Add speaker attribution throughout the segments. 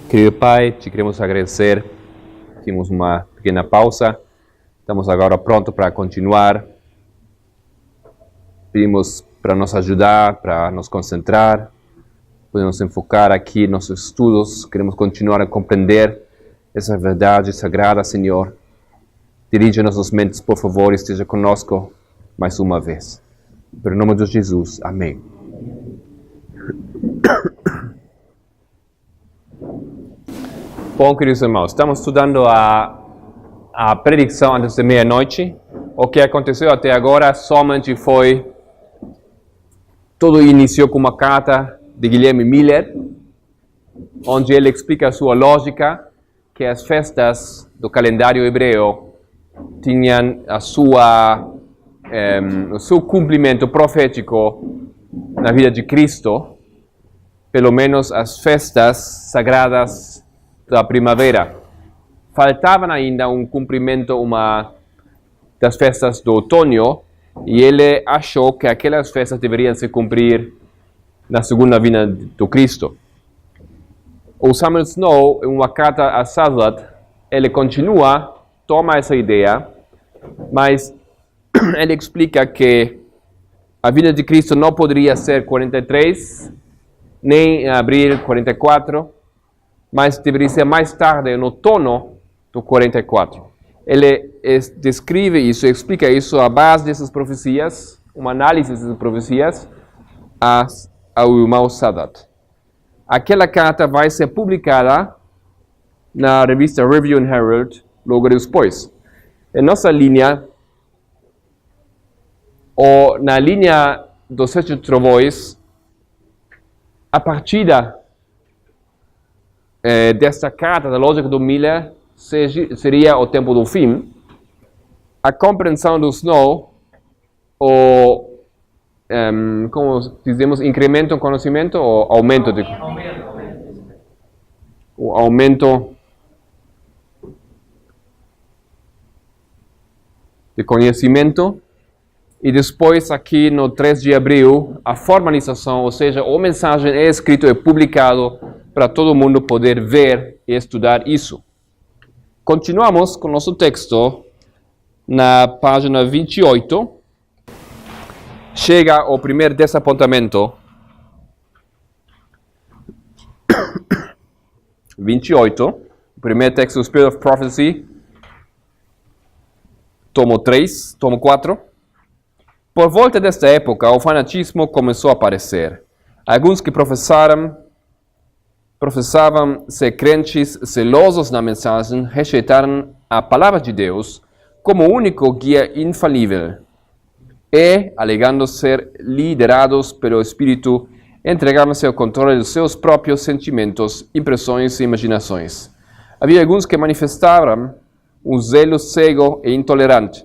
Speaker 1: Querido Pai, te queremos agradecer. Temos uma pequena pausa. Estamos agora prontos para continuar. Pedimos para nos ajudar, para nos concentrar. Podemos enfocar aqui nossos estudos. Queremos continuar a compreender essa verdade sagrada, Senhor. Dirige nossas mentes, por favor, e esteja conosco mais uma vez. Em nome de Jesus. Amém. Bom, queridos irmãos, estamos estudando a predição antes de meia-noite. O que aconteceu até agora somente foi... Tudo iniciou com uma carta de Guilherme Miller, onde ele explica a sua lógica, que as festas do calendário hebreu tinham o seu cumprimento profético na vida de Cristo, pelo menos as festas sagradas da primavera. Faltavam ainda um cumprimento das festas do outono, e ele achou que aquelas festas deveriam se cumprir na segunda vinda do Cristo. O Samuel Snow, em uma carta a Sazat, ele continua, toma essa ideia, mas ele explica que a vinda de Cristo não poderia ser 43, nem em abril 44, mas deveria ser mais tarde, no outono do 44. Ele descreve isso, explica isso à base dessas profecias, uma análise dessas profecias, ao irmão Sadat. Aquela carta vai ser publicada na revista Review and Herald logo depois. Em nossa linha, ou na linha dos 7 trovões, a partida desta carta, da lógica do Miller, seria o tempo do fim. A compreensão do Snow, como dizemos, incremento em conhecimento ou aumento de... O aumento de conhecimento. E depois, aqui no 3 de abril, a formalização, ou seja, a mensagem é escrito e publicado para todo mundo poder ver e estudar isso. Continuamos com nosso texto na página 28. Chega o primeiro desapontamento. 28, o primeiro texto, Spirit of Prophecy, tomo 3, tomo 4. Por volta desta época, o fanatismo começou a aparecer. Alguns que professavam ser crentes zelosos na mensagem rejeitaram a palavra de Deus como o único guia infalível e, alegando ser liderados pelo Espírito, entregavam-se ao controle dos seus próprios sentimentos, impressões e imaginações. Havia alguns que manifestavam um zelo cego e intolerante,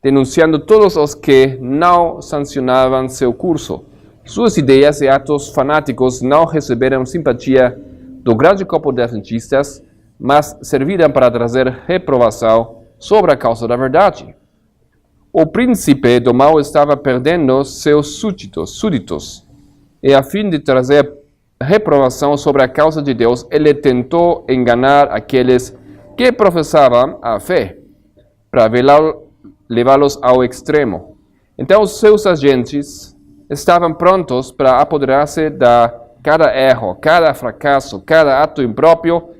Speaker 1: denunciando todos os que não sancionavam seu curso. Suas ideias e atos fanáticos não receberam simpatia do grande corpo de adventistas, mas serviram para trazer reprovação sobre a causa da verdade. O príncipe do mal estava perdendo seus súditos, e a fim de trazer reprovação sobre a causa de Deus, ele tentou enganar aqueles que professavam a fé, para levá-los ao extremo. Então, os seus agentes estavam prontos para apoderar-se de cada erro, cada fracasso, cada ato impróprio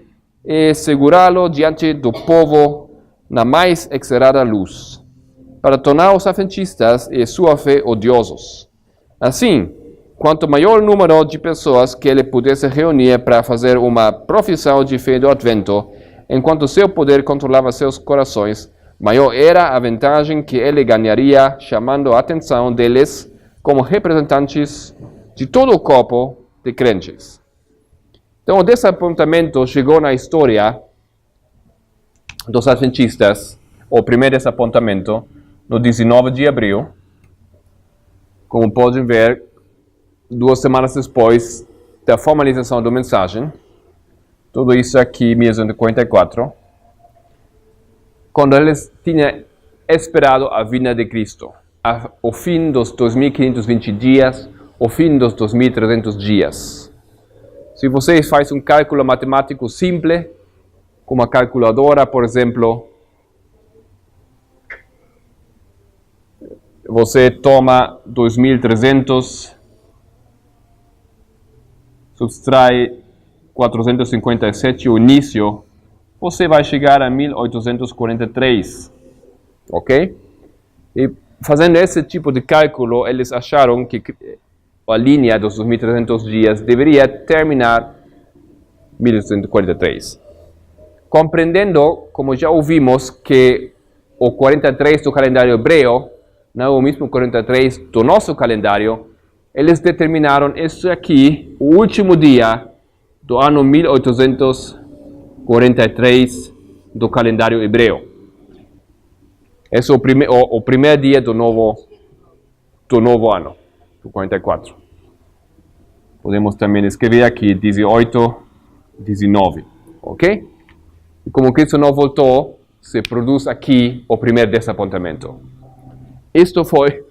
Speaker 1: e segurá-lo diante do povo na mais exagerada luz, para tornar os adventistas e sua fé odiosos. Assim, quanto maior o número de pessoas que ele pudesse reunir para fazer uma profissão de fé do Advento, enquanto seu poder controlava seus corações, maior era a vantagem que ele ganharia, chamando a atenção deles como representantes de todo o corpo de crentes. Então, o desapontamento chegou na história dos adventistas, o primeiro desapontamento, no 19 de abril. Como podem ver, 2 semanas depois da formalização da mensagem, tudo isso aqui em 1944, quando eles tinham esperado a vinda de Cristo, o fim dos 2.520 dias, o fim dos 2.300 dias. Se você faz um cálculo matemático simples, com uma calculadora, por exemplo, você toma 2.300, subtrai 457, o início, você vai chegar a 1843, ok? E fazendo esse tipo de cálculo, eles acharam que a linha dos 2.300 dias deveria terminar 1843. Compreendendo, como já ouvimos, que o 43 do calendário hebreu não é o mesmo 43 do nosso calendário, eles determinaram este aqui, o último dia do ano 1843 do calendário hebreu. Esse é o primeiro dia do novo ano, do 44. Podemos também escrever aqui 18, 19, ok? E como Cristo não voltou, se produz aqui o primeiro desapontamento. Isto foi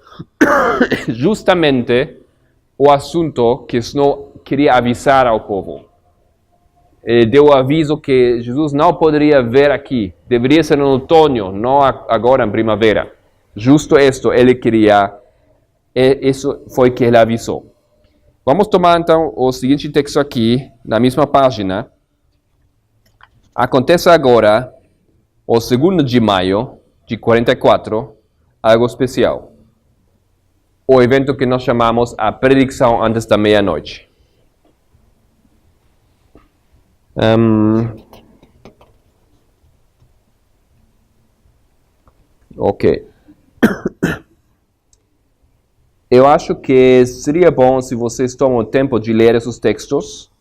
Speaker 1: justamente o assunto que Snow queria avisar ao povo. Ele deu o aviso que Jesus não poderia vir aqui. Deveria ser no outono, não agora em primavera. Justo isto ele queria. E isso foi que ele avisou. Vamos tomar então o seguinte texto aqui, na mesma página. Acontece agora, o 2º de maio de 44, algo especial. O evento que nós chamamos a predição antes da meia-noite. Ok. Eu acho que seria bom se vocês tomam o tempo de ler esses textos.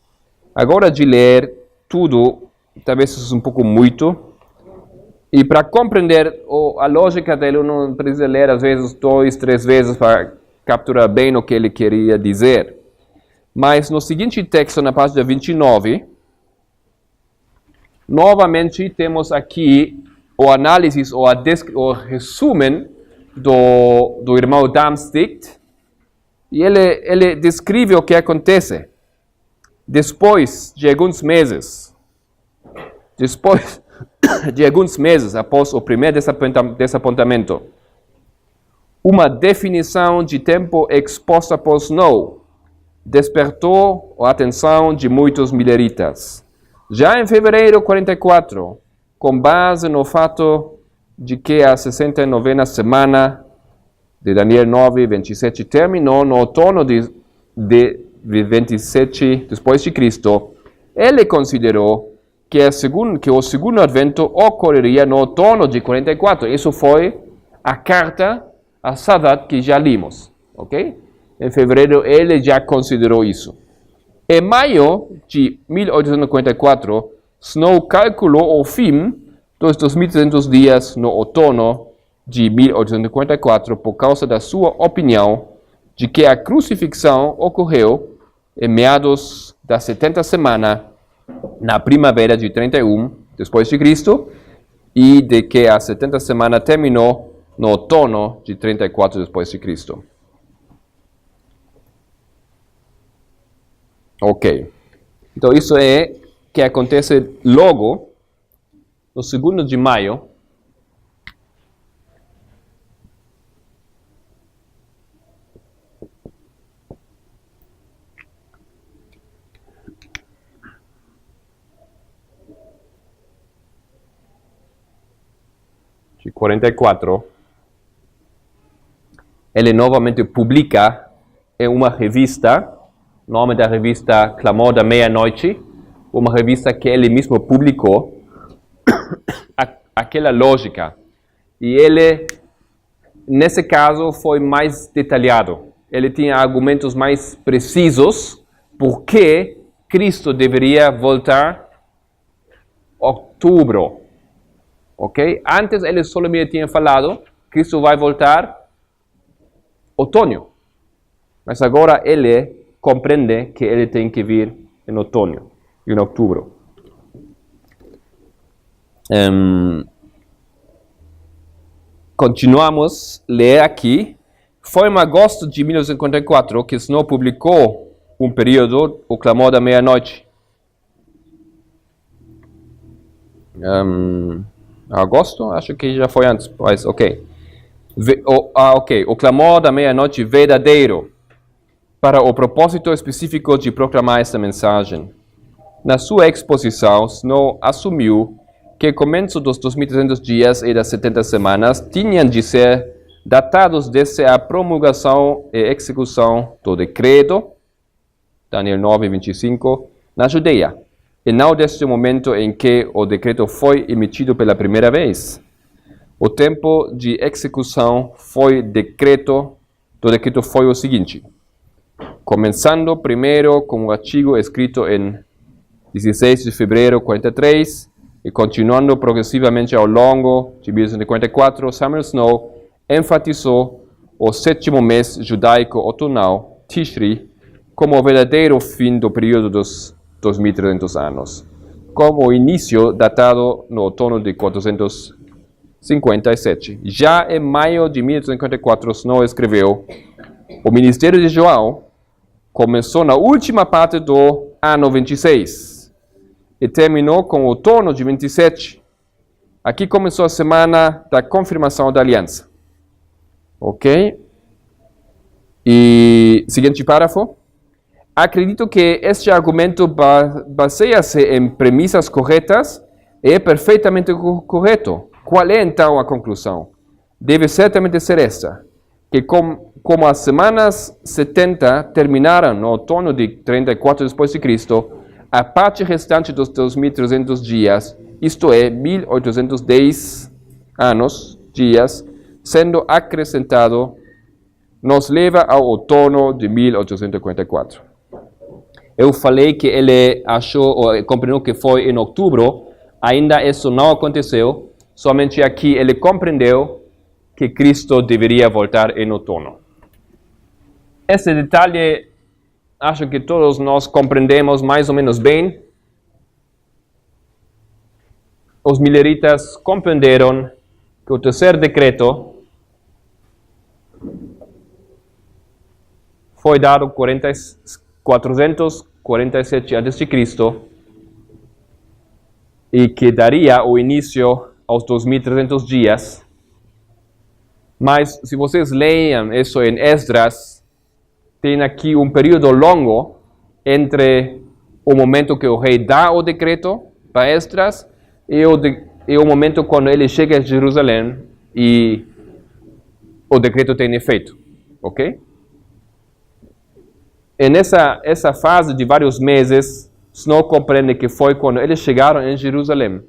Speaker 1: Agora de ler tudo, talvez isso é um pouco muito. E para compreender a lógica dele, não precisa ler às vezes 2, 3 vezes para capturar bem o que ele queria dizer. Mas no seguinte texto, na página 29, novamente temos aqui o análise, o resumo do irmão Darmstadt, e ele descreve o que acontece. Depois de alguns meses, após o primeiro desapontamento, uma definição de tempo exposta por Snow despertou a atenção de muitos mileritas. Já em fevereiro de 44, com base no fato de que a 69ª semana de Daniel 9:27 terminou no outono de 27 depois de Cristo, ele considerou que o segundo advento ocorreria no outono de 44. Isso foi a carta a Sadat que já limos, ok? Em fevereiro ele já considerou isso. Em maio de 1844, Snow calculou o fim dos 2.300 dias no outono de 1844 por causa da sua opinião de que a crucifixão ocorreu em meados da 70ª semana, na primavera de 31 depois de Cristo, e de que a 70ª semana terminou no outono de 34 depois de Cristo. Ok. Então isso é que acontece logo no 2º de maio. De 44. Ele novamente publica em uma revista, nome da revista Clamor da Meia-Noite, uma revista que ele mesmo publicou, aquela lógica. E ele, nesse caso, foi mais detalhado. Ele tinha argumentos mais precisos por que Cristo deveria voltar em outubro. Ok? Antes ele somente tinha falado, Cristo vai voltar outono. Mas agora ele compreende que ele tem que vir em outono, em outubro. Continuamos a ler aqui. Foi em agosto de 1954 que Snow publicou um período, o clamor da meia-noite. Agosto? Acho que já foi antes, mas ok. O clamor da meia-noite verdadeiro, para o propósito específico de proclamar esta mensagem. Na sua exposição, Snow assumiu que o começo dos 2.300 dias e das 70 semanas tinham de ser datados desde a promulgação e execução do decreto, Daniel 9:25, na Judeia, e não desde o momento em que o decreto foi emitido pela primeira vez. O tempo de execução do decreto foi o seguinte: começando primeiro com o artigo escrito em 16 de fevereiro de 43 e continuando progressivamente ao longo de 1944, Samuel Snow enfatizou o 7º mês judaico outonal, Tishri, como o verdadeiro fim do período dos 2.300 anos, como o início datado no outono de 457. Já em maio de 1954, Snow escreveu: o ministério de João começou na última parte do ano 26 e terminou com o outono de 27. Aqui começou a semana da confirmação da aliança. Ok? E seguinte parágrafo. Acredito que este argumento baseia-se em premissas corretas e é perfeitamente correto. Qual é então a conclusão? Deve certamente ser esta: que como as semanas 70 terminaram no outono de 34 depois de Cristo, a parte restante dos 2.300 dias, isto é, 1.810 dias, sendo acrescentado, nos leva ao outono de 1844. Eu falei que ele compreendeu que foi em outubro, ainda isso não aconteceu, somente aqui ele compreendeu que Cristo deveria voltar em outono. Esse detalhe, acho que todos nós compreendemos mais ou menos bem. Os mileritas compreenderam que o terceiro decreto foi dado 447 a.C. e que daria o início aos 2.300 dias. Mas se vocês leiam isso em Esdras, tem aqui um período longo entre o momento que o rei dá o decreto para Esdras e o momento quando ele chega a Jerusalém e o decreto tem efeito. Ok? E essa fase de vários meses, Snow compreende que foi quando eles chegaram em Jerusalém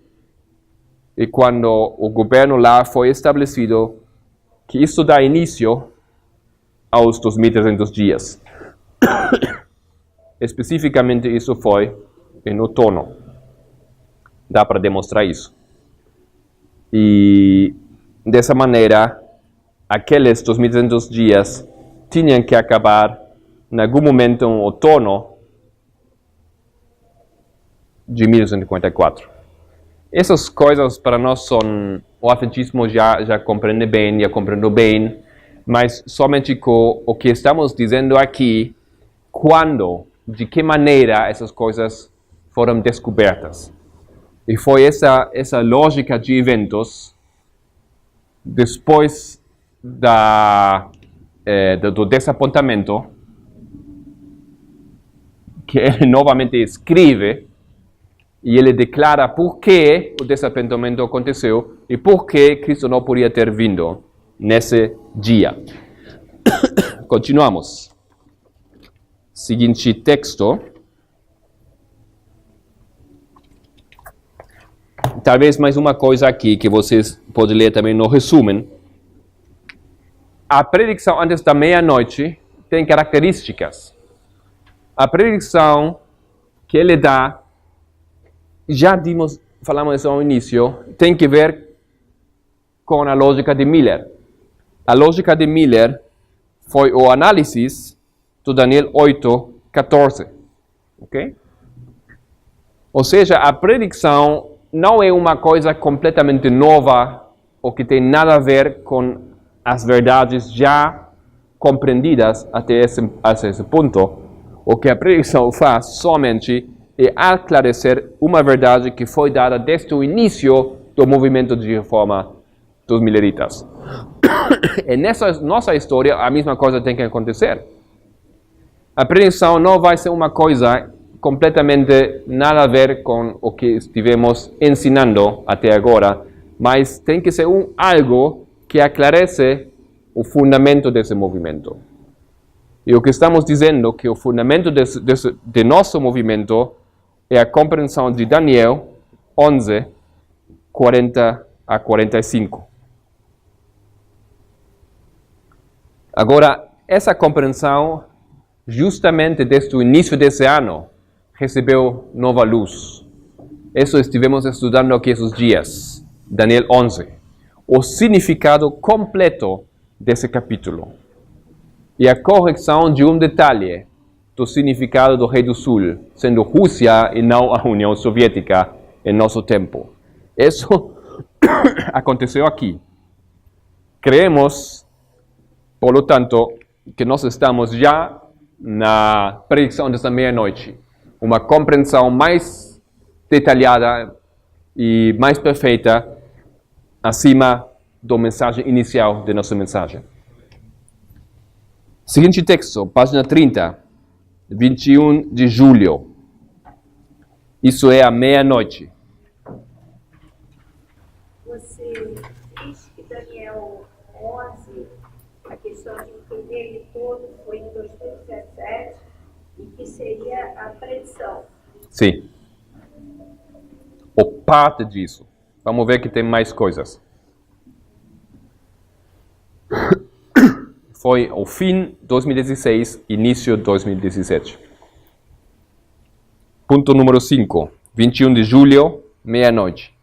Speaker 1: e quando o governo lá foi estabelecido, que isso dá início aos 2.300 dias. Especificamente isso foi em outono. Dá para demonstrar isso. E dessa maneira, aqueles 2.300 dias tinham que acabar em algum momento em outono de 1954. Essas coisas para nós são, o adventismo já compreende bem, já compreendeu bem, mas somente com o que estamos dizendo aqui, quando, de que maneira essas coisas foram descobertas. E foi essa lógica de eventos, depois do desapontamento, que ele novamente escreve, e ele declara por que o desapontamento aconteceu e por que Cristo não podia ter vindo nesse dia. Continuamos. Seguinte texto. Talvez mais uma coisa aqui que vocês podem ler também no resumo. A predicação antes da meia-noite tem características. A predicação que ele dá, falamos isso ao início, tem que ver com a lógica de Miller. A lógica de Miller foi o análise do Daniel 8:14. Ok? Ou seja, a predicação não é uma coisa completamente nova ou que tem nada a ver com as verdades já compreendidas até esse ponto. O que a pregação faz somente é esclarecer uma verdade que foi dada desde o início do movimento de reforma dos mileritas. E nessa nossa história, a mesma coisa tem que acontecer. A pregação não vai ser uma coisa completamente nada a ver com o que estivemos ensinando até agora, mas tem que ser algo que aclarece o fundamento desse movimento. E o que estamos dizendo que o fundamento de nosso movimento é a compreensão de Daniel 11, 40 a 45. Agora, essa compreensão, justamente desde o início desse ano, recebeu nova luz. Isso estivemos estudando aqui esses dias, Daniel 11. O significado completo desse capítulo. E a correção de um detalhe do significado do Rei do Sul, sendo Rússia e não a União Soviética em nosso tempo. Isso aconteceu aqui. Creemos, por lo tanto, que nós estamos já na predição dessa meia-noite. Uma compreensão mais detalhada e mais perfeita acima da mensagem inicial de nossa mensagem. Seguinte texto, página 30, 21 de julho. Isso é a meia-noite.
Speaker 2: Você diz que Daniel 11, a questão de entender ele todo foi em 2017 e que seria a predição.
Speaker 1: Sim. Ou parte disso. Vamos ver que tem mais coisas. Foi o fim de 2016, início de 2017. Ponto número 5, 21 de julho, meia-noite.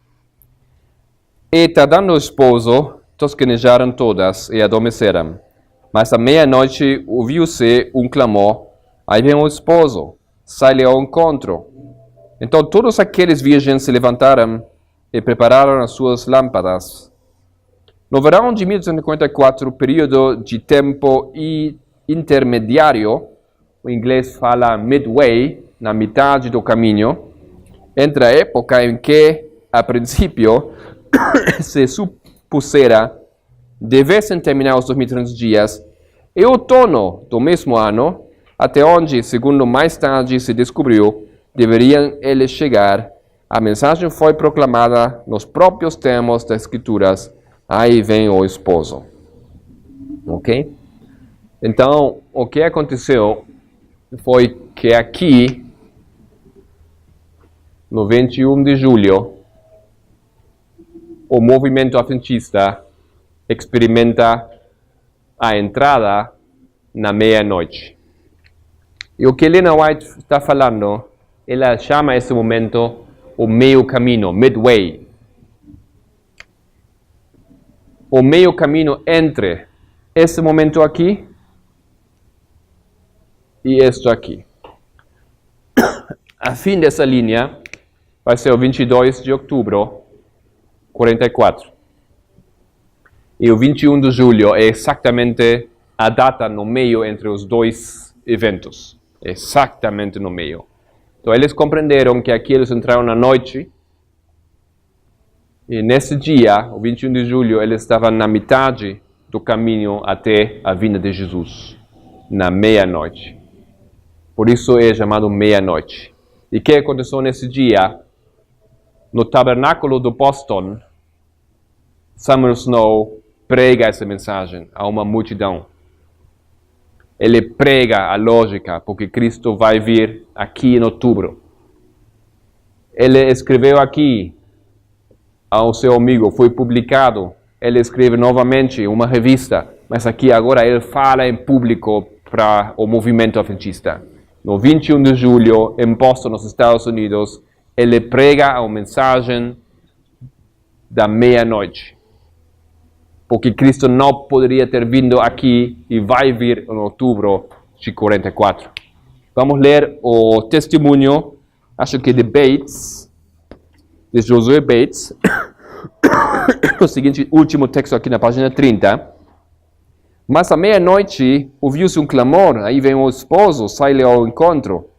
Speaker 1: E tardando o esposo, tosquenejaram todas e adormeceram. Mas à meia-noite ouviu-se um clamor: aí vem o esposo, sai-lhe ao encontro. Então todos aqueles virgens se levantaram e prepararam as suas lâmpadas. No verão de 1954, período de tempo intermediário, o inglês fala midway, na metade do caminho, entre a época em que, a princípio, se supusera devessem terminar os 2300 dias, e outono do mesmo ano, até onde, segundo mais tarde se descobriu, deveriam eles chegar. A mensagem foi proclamada nos próprios termos das Escrituras: aí vem o esposo. Ok? Então, o que aconteceu foi que aqui, no 21 de julho, o movimento adventista experimenta a entrada na meia-noite. E o que Helena White está falando, ela chama esse momento o meio caminho, midway. O meio caminho entre esse momento aqui e este aqui. A fim dessa linha vai ser o 22 de outubro, 44. E o 21 de julho é exatamente a data no meio entre os dois eventos. Exatamente no meio. Então eles compreenderam que aqui eles entraram na noite. E nesse dia, o 21 de julho, eles estavam na metade do caminho até a vinda de Jesus, na meia-noite. Por isso é chamado meia-noite. E o que aconteceu nesse dia? No tabernáculo do Boston, Samuel Snow prega essa mensagem a uma multidão. Ele prega a lógica, porque Cristo vai vir aqui em outubro. Ele escreveu aqui ao seu amigo, foi publicado, ele escreve novamente uma revista, mas aqui agora ele fala em público para o movimento adventista. No 21 de julho, em Boston, nos Estados Unidos, ele prega a mensagem da meia-noite. Porque Cristo não poderia ter vindo aqui e vai vir em outubro de 44. Vamos ler o testemunho, acho que de Bates, de Josué Bates, o seguinte último texto aqui na página 30. Mas à meia-noite ouviu-se um clamor, aí vem o esposo, sai-lhe ao encontro.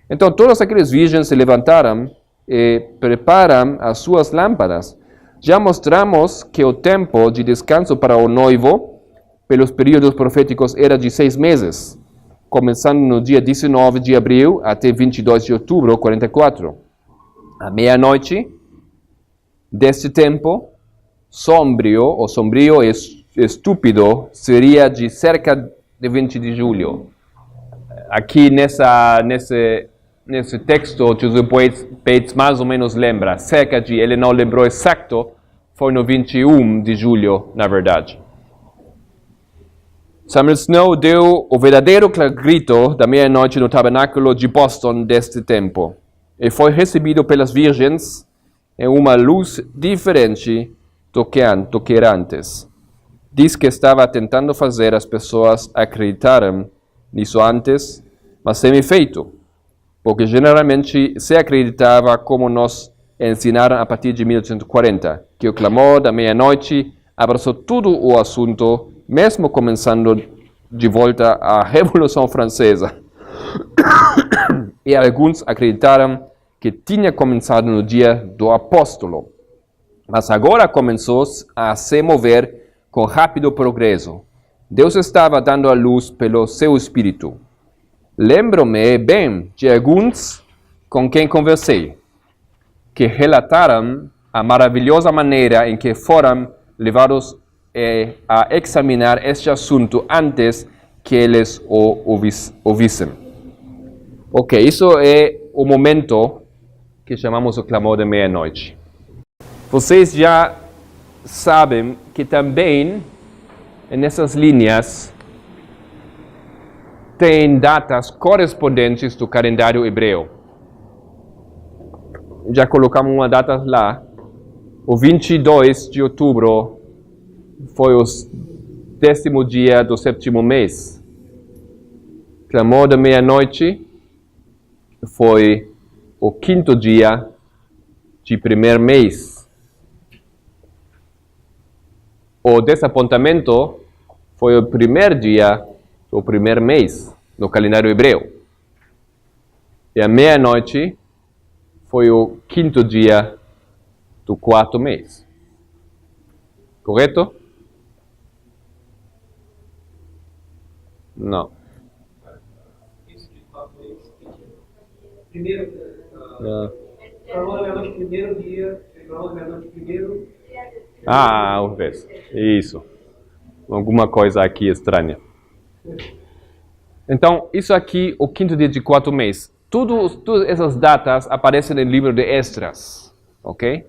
Speaker 1: Então todas aquelas virgens se levantaram e preparam as suas lâmpadas. Já mostramos que o tempo de descanso para o noivo, pelos períodos proféticos, era de 6 meses, começando no dia 19 de abril até 22 de outubro, 44. À meia-noite deste tempo, sombrio e estúpido, seria de cerca de 20 de julho. Aqui nesse texto, José Bates mais ou menos lembra, cerca de, ele não lembrou exato, foi no 21 de julho, na verdade. Samuel Snow deu o verdadeiro grito da meia-noite no tabernáculo de Boston deste tempo, e foi recebido pelas virgens em uma luz diferente do que antes. Diz que estava tentando fazer as pessoas acreditarem nisso antes, mas sem efeito, porque generalmente se acreditava como nos ensinaram a partir de 1840, que o clamor da meia-noite abraçou todo o assunto, mesmo começando de volta a Revolução Francesa. E alguns acreditaram que tinha começado no dia do apóstolo, mas agora começou a se mover com rápido progresso. Deus estava dando a luz pelo seu Espírito. Lembro-me bem de alguns com quem conversei, que relataram a maravilhosa maneira em que foram levados a examinar este assunto antes que eles o ouvissem. Ok, isso é o momento que chamamos o clamor da meia-noite. Vocês já sabem que também, nessas linhas, tem datas correspondentes do calendário hebreu. Já colocamos uma data lá. O 22 de outubro foi o 10º dia do 7º mês. Clamor da meia-noite foi o 5º dia de 1º mês. O desapontamento foi o 1º dia do 1º mês no calendário hebreu. E a meia-noite foi o 5º dia do 4º mês. Correto? Não.
Speaker 3: Primeiro, clamor da meia-noite, primeiro dia, clamor da meia-noite, primeiro.
Speaker 1: Uma vez. Isso. Alguma coisa aqui estranha. Então, isso aqui, o 5º dia de 4º mês. Todas essas datas aparecem no livro de Esdras. Ok?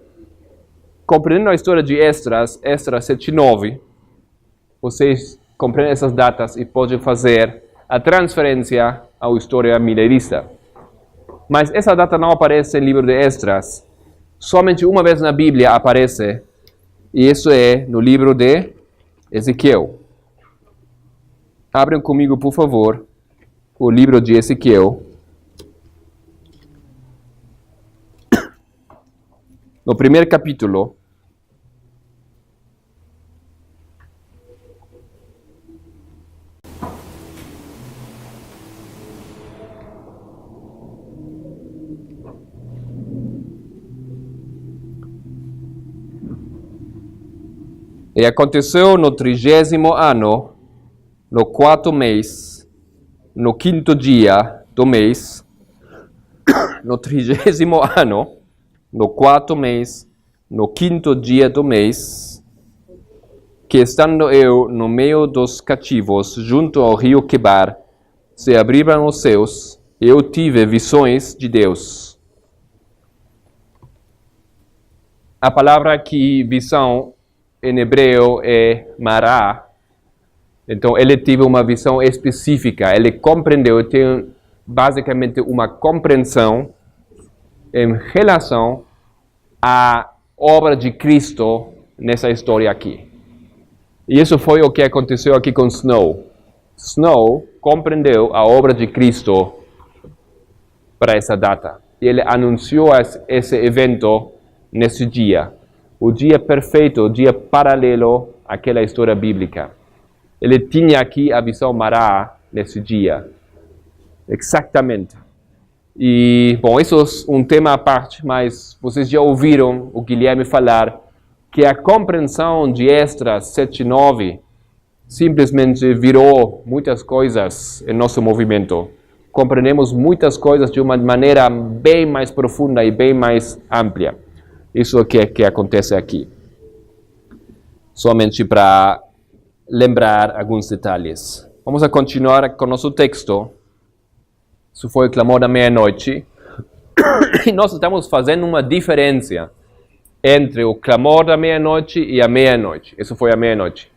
Speaker 1: Compreendendo a história de Esdras 7 e 9, vocês compreendem essas datas e podem fazer a transferência à história mileirista. Mas essa data não aparece no livro de Esdras. Somente uma vez na Bíblia aparece, e isso é no livro de Ezequiel. Abram comigo, por favor, o livro de Ezequiel. No primeiro capítulo. E aconteceu no 30º ano, no 4º mês, no 5º dia do mês, no 30º ano, no 4º mês, no 5º dia do mês, que estando eu no meio dos cativos, junto ao rio Quebar, se abriram os céus, e eu tive visões de Deus. A palavra aqui, visão, em hebreu é mará. Então ele teve uma visão específica, ele compreendeu, tem basicamente uma compreensão em relação à obra de Cristo nessa história aqui. E isso foi o que aconteceu aqui com Snow. Snow compreendeu a obra de Cristo para essa data. E ele anunciou esse evento nesse dia. O dia perfeito, o dia paralelo àquela história bíblica. ele tinha aqui a visão Mará nesse dia. Exatamente. E, bom, isso é um tema à parte, mas vocês já ouviram o Guilherme falar que a compreensão de Esdras 7:9 simplesmente virou muitas coisas em nosso movimento. Compreendemos muitas coisas de uma maneira bem mais profunda e bem mais ampla. Isso é o que acontece aqui. Somente para lembrar alguns detalhes. Vamos a continuar com nosso texto. Isso foi o clamor da meia-noite. E nós estamos fazendo uma diferença entre o clamor da meia-noite e a meia-noite. Isso foi a meia-noite.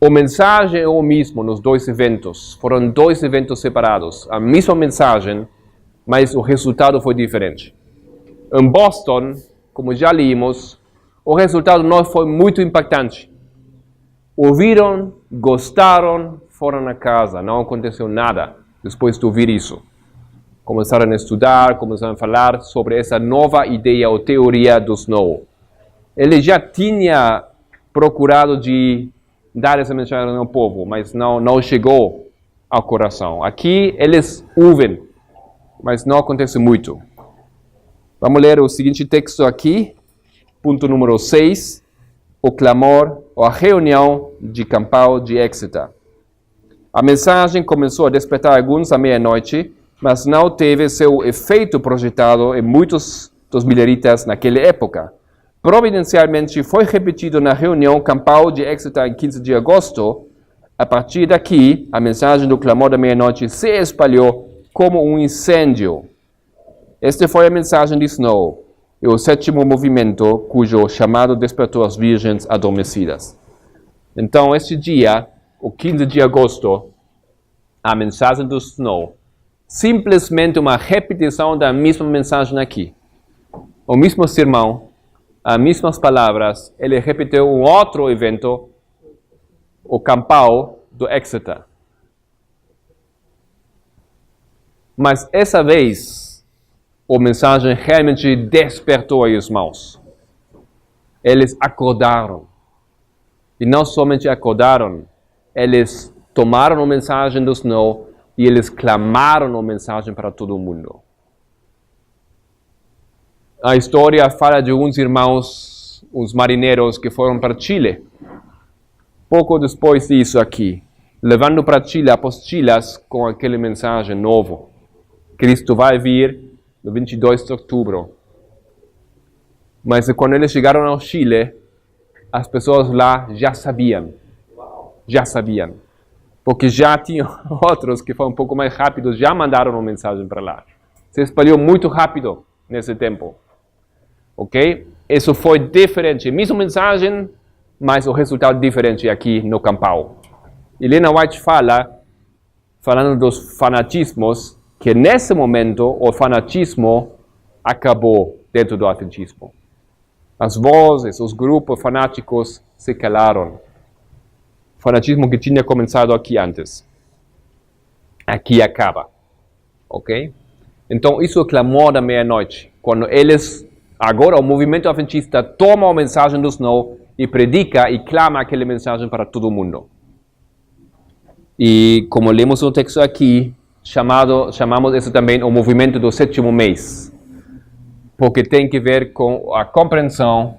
Speaker 1: A mensagem é o mesmo nos dois eventos. Foram dois eventos separados. A mesma mensagem, mas o resultado foi diferente. Em Boston, como já lemos, o resultado não foi muito impactante. Ouviram, gostaram, foram a casa. Não aconteceu nada depois de ouvir isso. Começaram a estudar, começaram a falar sobre essa nova ideia ou teoria do Snow. Ele já tinha procurado de dar essa mensagem ao povo, mas não chegou ao coração. Aqui eles ouvem, mas não acontece muito. Vamos ler o seguinte texto aqui, ponto número 6, o clamor, ou a reunião de Campal de Exeter. A mensagem começou a despertar alguns à meia-noite, mas não teve seu efeito projetado em muitos dos mileritas naquela época. Providencialmente foi repetido na reunião Campal de Exeter em 15 de agosto. A partir daqui, a mensagem do clamor da meia-noite se espalhou como um incêndio. Esta foi a mensagem de Snow, e o sétimo movimento, cujo chamado despertou as virgens adormecidas. Então, este dia, o 15 de agosto, a mensagem do Snow, simplesmente uma repetição da mesma mensagem aqui. O mesmo sermão, as mesmas palavras, ele repetiu um outro evento, o Campal do Exeter. Mas essa vez, a mensagem realmente despertou os irmãos. Eles acordaram. E não somente acordaram, eles tomaram a mensagem do Snow e eles clamaram a mensagem para todo mundo. A história fala de uns irmãos, uns marinheiros que foram para Chile. Pouco depois disso aqui, levando para Chile apostilas com aquela mensagem novo. Cristo vai vir no 22 de outubro. Mas quando eles chegaram ao Chile, as pessoas lá já sabiam. Porque já tinham outros que foram um pouco mais rápidos, já mandaram uma mensagem para lá. Se espalhou muito rápido nesse tempo. Ok? Isso foi diferente. Mesma mensagem, mas o resultado diferente aqui no Campal. Helena White falando dos fanatismos, que nesse momento o fanatismo acabou dentro do adventismo. As vozes, os grupos fanáticos se calaram. O fanatismo que tinha começado aqui antes. Aqui acaba. Ok? Então isso é o clamor da meia-noite. Quando eles, agora o movimento adventista toma a mensagem do Snow e predica e clama aquela mensagem para todo mundo. E como lemos no texto aqui, chamamos isso também o movimento do sétimo mês. Porque tem que ver com a compreensão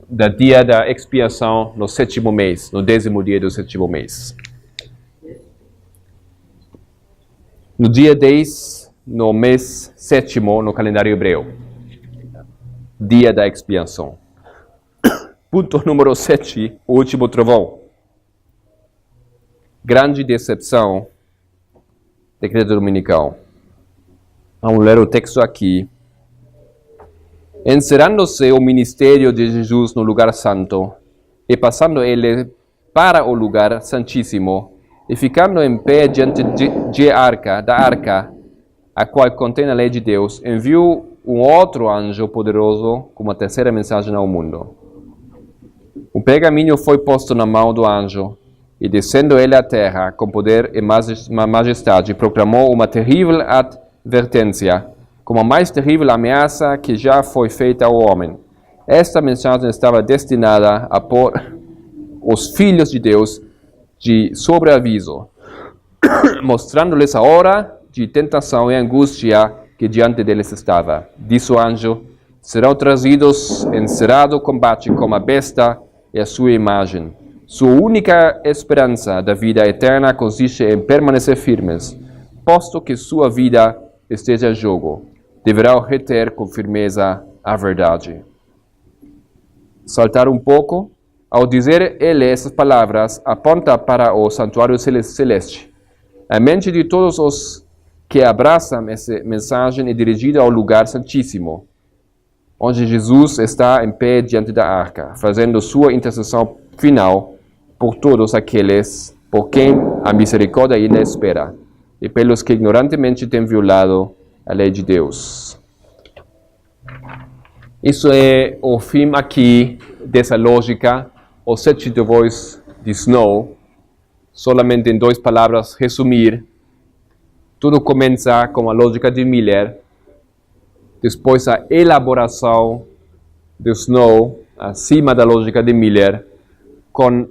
Speaker 1: do dia da expiação no sétimo mês, no 10º dia do sétimo mês. No dia 10, no mês sétimo, no calendário hebreu. Dia da expiação. Ponto número 7, o último trovão. Grande decepção. Decreto dominical. Vamos ler o texto aqui. Encerrando-se o ministério de Jesus no lugar santo, e passando ele para o lugar santíssimo, e ficando em pé diante da arca, a qual contém a lei de Deus, enviou um outro anjo poderoso com uma terceira mensagem ao mundo. O pergaminho foi posto na mão do anjo, e descendo ele à terra, com poder e majestade, proclamou uma terrível advertência, como a mais terrível ameaça que já foi feita ao homem. Esta mensagem estava destinada a pôr os filhos de Deus de sobreaviso, mostrando-lhes a hora de tentação e angústia que diante deles estava. Disse o anjo: serão trazidos em cerrado combate com a besta e a sua imagem. Sua única esperança da vida eterna consiste em permanecer firmes, posto que sua vida esteja em jogo. Deverão reter com firmeza a verdade. Saltar um pouco. Ao dizer ele essas palavras, aponta para o santuário celeste. A mente de todos os que abraçam essa mensagem é dirigida ao lugar santíssimo, onde Jesus está em pé diante da arca, fazendo sua intercessão final por todos aqueles por quem a misericórdia ainda espera, e pelos que ignorantemente têm violado a lei de Deus. Isso é o fim aqui dessa lógica. O set de voz de Snow, solamente em 2 palavras, resumir. Tudo começa com a lógica de Miller, depois a elaboração de Snow, acima da lógica de Miller, com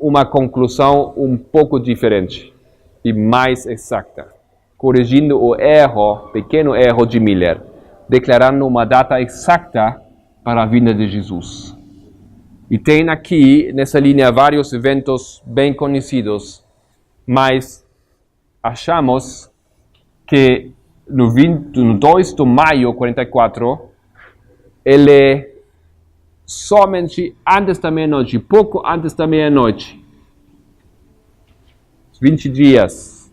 Speaker 1: uma conclusão um pouco diferente e mais exata, corrigindo o erro, pequeno erro de Miller, declarando uma data exata para a vinda de Jesus. E tem aqui, nessa linha, vários eventos bem conhecidos, mas achamos que no 2 de maio de 44, ele somente antes da meia-noite, pouco antes da meia-noite, 20 dias,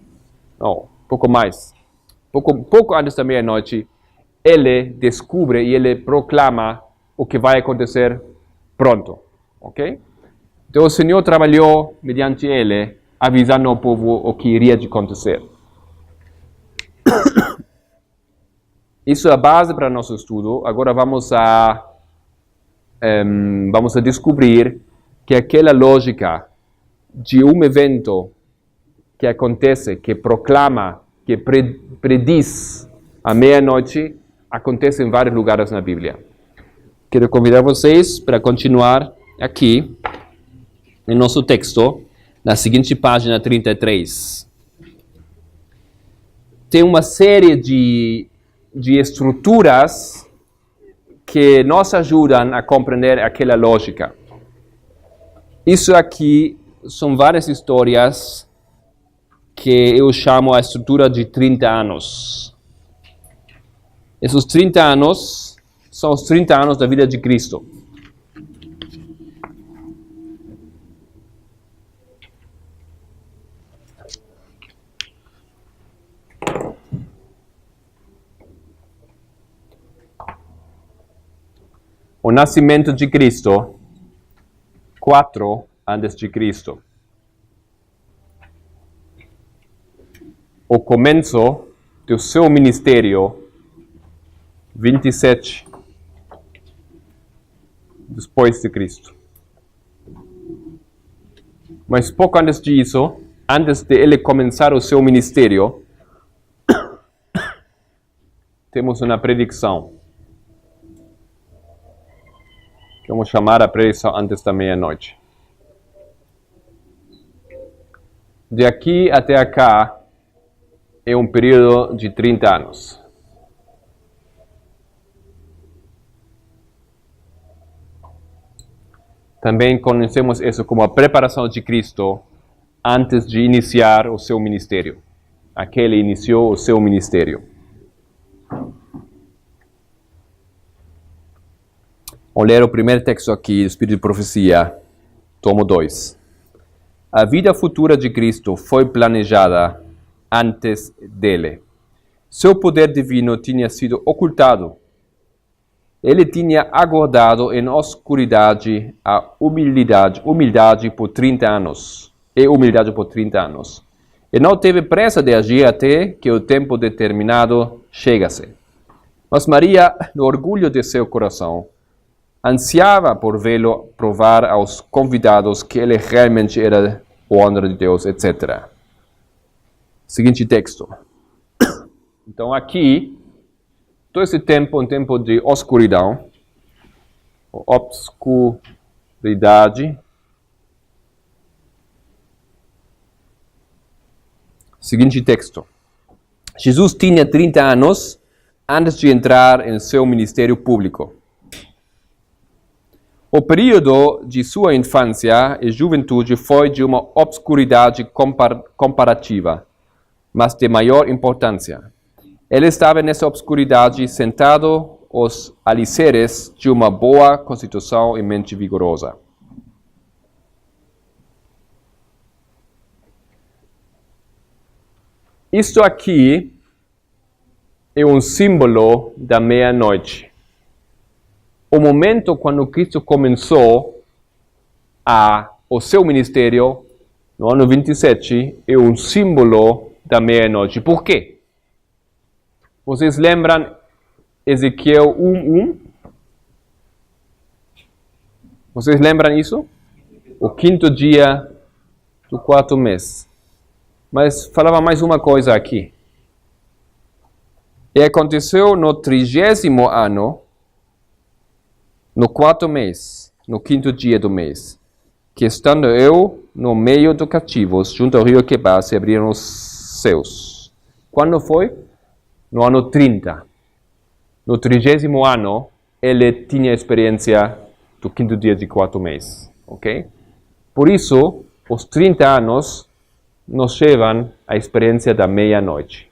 Speaker 1: não, pouco mais, pouco antes da meia-noite, ele descobre e ele proclama o que vai acontecer pronto. Ok? Então o Senhor trabalhou mediante ele, avisando ao povo o que iria acontecer. Isso é a base para nosso estudo. Agora vamos a descobrir que aquela lógica de um evento que acontece, que proclama, que prediz a meia-noite, acontece em vários lugares na Bíblia. Quero convidar vocês para continuar aqui, em nosso texto, na seguinte página 33. Tem uma série de estruturas que nos ajudam a compreender aquela lógica. Isso aqui são várias histórias que eu chamo a estrutura de 30 anos. Esses 30 anos são os 30 anos da vida de Cristo. O nascimento de Cristo, 4 antes de Cristo. O começo do seu ministério, 27 depois de Cristo. Mas pouco antes disso, antes de ele começar o seu ministério, temos uma predição. Que vamos chamar a predição antes da meia-noite. De aqui até cá é um período de 30 anos. Também conhecemos isso como a preparação de Cristo antes de iniciar o seu ministério. Aquele iniciou o seu ministério. Vou ler o primeiro texto aqui, Espírito de Profecia, tomo 2. A vida futura de Cristo foi planejada antes dele. Seu poder divino tinha sido ocultado. Ele tinha aguardado em oscuridade a humildade por 30 anos. E não teve pressa de agir até que o tempo determinado chegasse. Mas Maria, no orgulho de seu coração, ansiava por vê-lo provar aos convidados que ele realmente era o homem de Deus, etc. Seguinte texto. Então aqui, todo esse tempo, um tempo de obscuridade, Seguinte texto. Jesus tinha 30 anos antes de entrar em seu ministério público. O período de sua infância e juventude foi de uma obscuridade comparativa, mas de maior importância. Ele estava nessa obscuridade sentado aos alicerces de uma boa constituição e mente vigorosa. Isto aqui é um símbolo da meia-noite. O momento quando Cristo começou o seu ministério, no ano 27, é um símbolo da meia-noite. Por quê? Vocês lembram Ezequiel 1:1? Vocês lembram isso? O 5º dia do 4º mês. Mas falava mais uma coisa aqui. E aconteceu no 30º ano, no 4º mês, no 5º dia do mês, que estando eu no meio dos cativos, junto ao rio Quebar, se abriram os céus. Quando foi? No ano 30. No 30º ano, ele tinha experiência do 5º dia de 4º mês. Ok? Por isso, os 30 anos nos levam à experiência da meia-noite.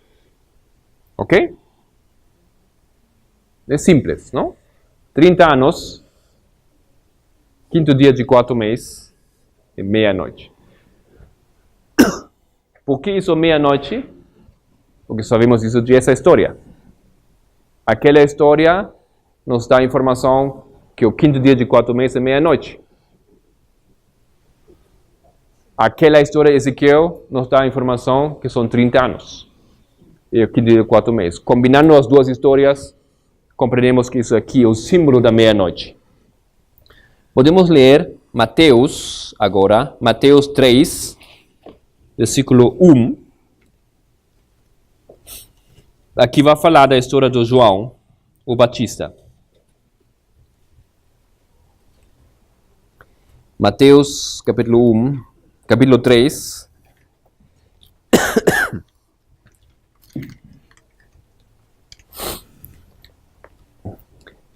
Speaker 1: Ok? É simples, não? 30 anos, 5º dia de 4º mês, e meia-noite. Por que isso meia-noite? Porque sabemos isso de essa história. Aquela história nos dá a informação que o 5º dia de 4º mês é meia-noite. Aquela história de Ezequiel nos dá a informação que são 30 anos. E o 5º dia de 4º mês. Combinando as duas histórias, compreendemos que isso aqui é o símbolo da meia-noite. Podemos ler Mateus, agora, Mateus 3, versículo 1. Aqui vai falar da história de João, o Batista. Mateus, capítulo 3.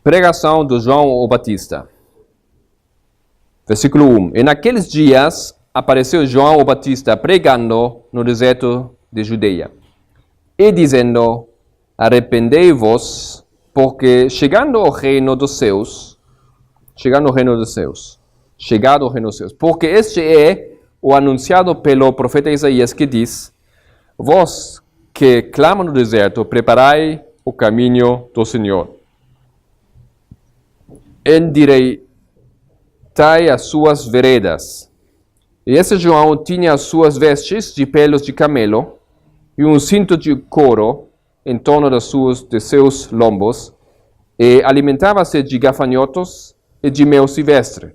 Speaker 1: Pregação de João o Batista. Versículo 1. E naqueles dias apareceu João o Batista pregando no deserto de Judeia e dizendo: arrependei-vos, porque chegado o reino dos céus, porque este é o anunciado pelo profeta Isaías, que diz: vós que clamam no deserto, preparai o caminho do Senhor. Endireitai as suas veredas. E esse João tinha as suas vestes de pelos de camelo e um cinto de couro em torno de seus lombos, e alimentava-se de gafanhotos e de mel silvestre.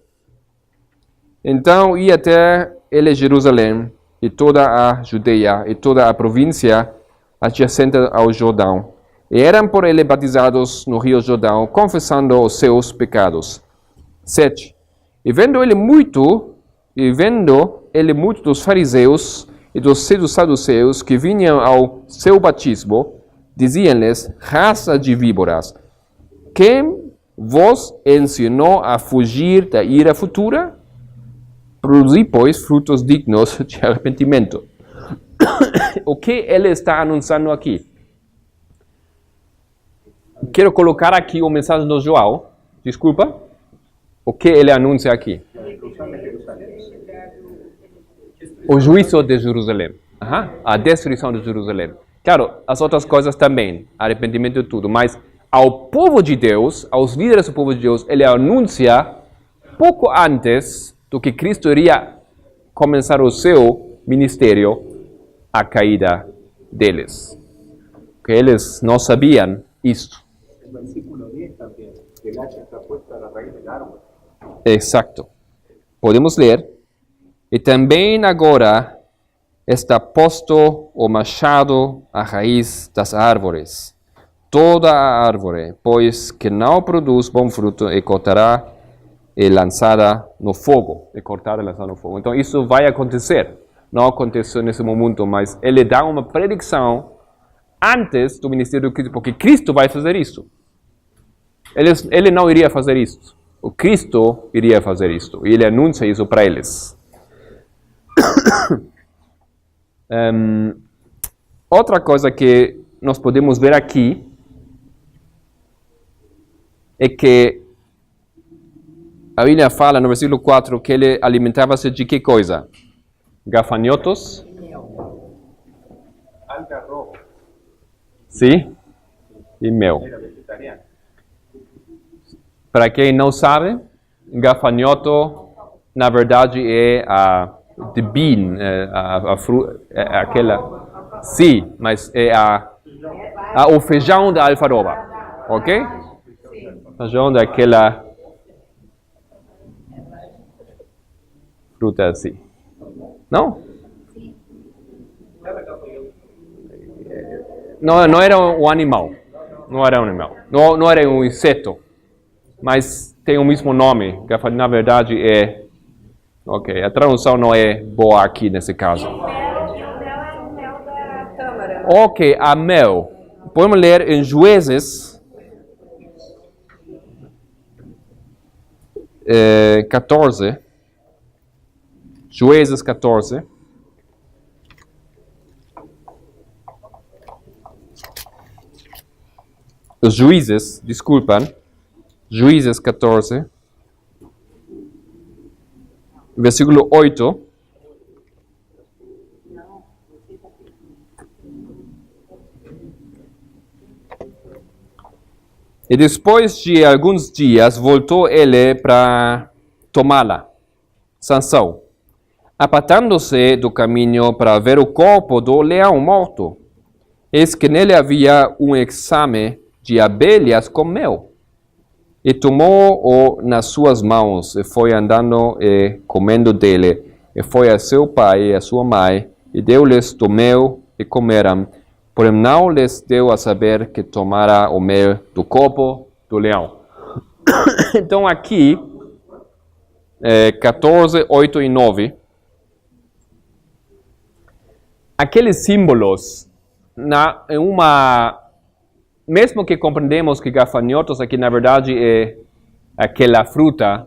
Speaker 1: Então ia até ele Jerusalém e toda a Judeia e toda a província adjacente ao Jordão. E eram por ele batizados no rio Jordão, confessando os seus pecados. 7. E vendo ele muito dos fariseus e dos saduceus que vinham ao seu batismo, diziam-lhes: raça de víboras, quem vos ensinou a fugir da ira futura? Produzi, pois, frutos dignos de arrependimento. O que ele está anunciando aqui? Quero colocar aqui o mensagem do João. Desculpa. O que ele anuncia aqui? O juízo de Jerusalém. A destruição de Jerusalém. Claro, as outras coisas também. Arrependimento e tudo. Mas ao povo de Deus, aos líderes do povo de Deus, ele anuncia pouco antes do que Cristo iria começar o seu ministério, a caída deles. Que eles não sabiam isto.
Speaker 3: Versículo 10 también, que el hacha está puesta a la raíz del árbol.
Speaker 1: Exacto. Podemos ler. E também agora está posto o machado à raiz das árvores. Toda a árvore, pois que não produz bom fruto, e cortará e lançada no fogo. Então isso vai acontecer. não aconteceu nesse momento, mas ele dá uma predição antes do ministério de Cristo, porque Cristo vai fazer isso. Ele não iria fazer isso. O Cristo iria fazer isso. E ele anuncia isso para eles. Outra coisa que nós podemos ver aqui é que a Bíblia fala no versículo 4 que ele alimentava-se de que coisa? Gafanhotos?
Speaker 3: Algarrobo.
Speaker 1: Sim? E mel.
Speaker 3: Era vegetariano.
Speaker 1: Para quem não sabe, gafanhoto, na verdade, é a the bean, aquela... Sim, mas é o feijão da alfaroba, ok? Feijão daquela fruta assim. Não? Não era um animal. Não era um animal. Não era um inseto. Mas tem o mesmo nome. Na verdade é... Ok, a tradução não é boa aqui nesse caso.
Speaker 2: O mel é o mel da tâmara.
Speaker 1: Ok, a mel. Podemos ler em Juízes 14. Juízes 14. Os juízes, desculpam. Juízes 14. Versículo 8. E depois de alguns dias, voltou ele para tomá-la, Sansão, apartando-se do caminho para ver o corpo do leão morto. Eis que nele havia um exame de abelhas com mel. E tomou-o nas suas mãos, e foi andando e comendo dele. E foi a seu pai e a sua mãe, e deu-lhes do mel, e comeram. Porém não lhes deu a saber que tomara o mel do corpo do leão. Então aqui, 14, 8 e 9, aqueles símbolos, mesmo que compreendemos que gafanhotos aqui na verdade é aquela fruta,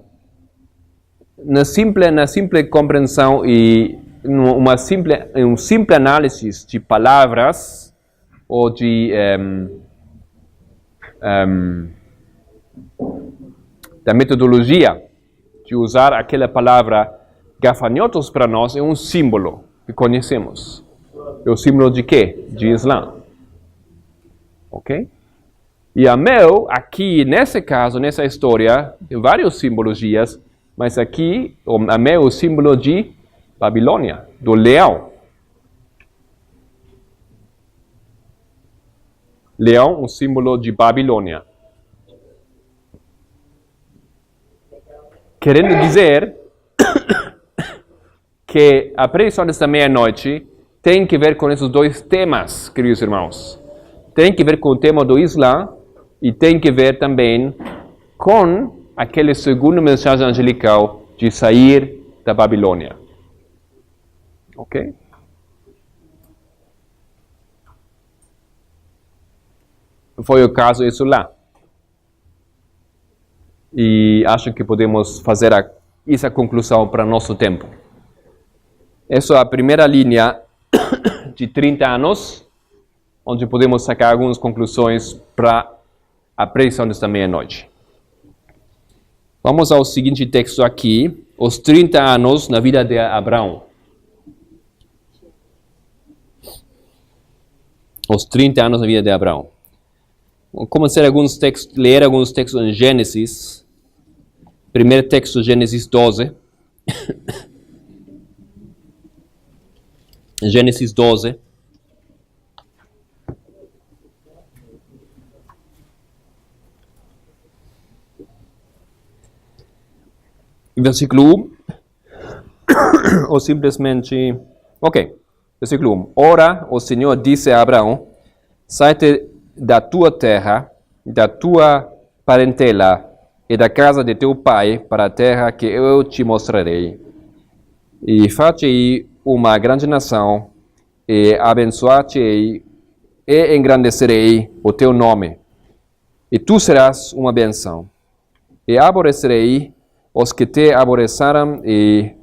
Speaker 1: na simple compreensão e um simple análise de palavras ou de da metodologia de usar aquela palavra gafanhotos para nós é um símbolo que conhecemos. É o símbolo de quê? De Islã. Ok? E a mel, aqui, nesse caso, nessa história, tem várias simbologias, mas aqui, a mel é o símbolo de Babilônia, do leão. Leão, um símbolo de Babilônia. Querendo dizer que a pregação desta meia-noite tem que ver com esses dois temas, queridos irmãos. Tem que ver com o tema do Islã e tem que ver também com aquele segundo mensagem angelical de sair da Babilônia. Ok? Foi o caso isso lá. E acho que podemos fazer essa conclusão para nosso tempo. Essa é a primeira linha de 30 anos, onde podemos sacar algumas conclusões para a pregação desta meia-noite. Vamos ao seguinte texto aqui, os 30 anos na vida de Abraão. Os 30 anos na vida de Abraão. Vamos começar ler alguns textos em Gênesis. Primeiro texto, Gênesis 12. Gênesis 12. Versículo 1. Ou simplesmente... Ok. Versículo 1. Ora, o Senhor disse a Abraão: sai-te da tua terra, da tua parentela e da casa de teu pai para a terra que eu te mostrarei. E faz-te uma grande nação, e abençoar-te-ei, e engrandecerei o teu nome. E tu serás uma benção. E aborrecerei os que te aborrecerem, e